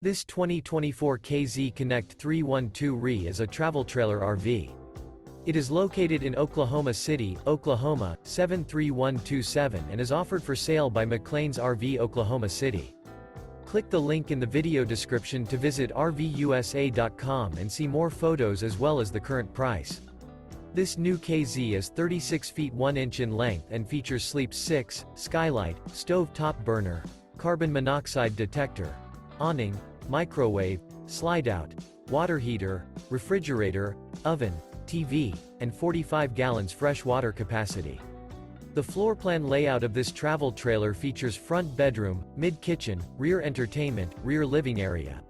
This 2024 KZ Connect 312 RE is a travel trailer RV. It is located in Oklahoma City, Oklahoma, 73127 and is offered for sale by McClain's RV Oklahoma City. Click the link in the video description to visit RVUSA.com and see more photos as well as the current price. This new KZ is 36 feet 1 inch in length and features Sleep 6, Skylight, stove top burner, carbon monoxide detector, awning, microwave, slide-out, water heater, refrigerator, oven, TV, and 45 gallons fresh water capacity. The floor plan layout of this travel trailer features front bedroom, mid-kitchen, rear entertainment, rear living area.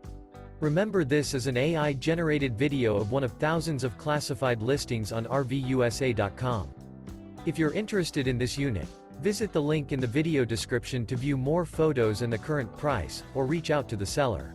Remember, this is an AI-generated video of one of thousands of classified listings on RVUSA.com. If you're interested in this unit, visit the link in the video description to view more photos and the current price, or reach out to the seller.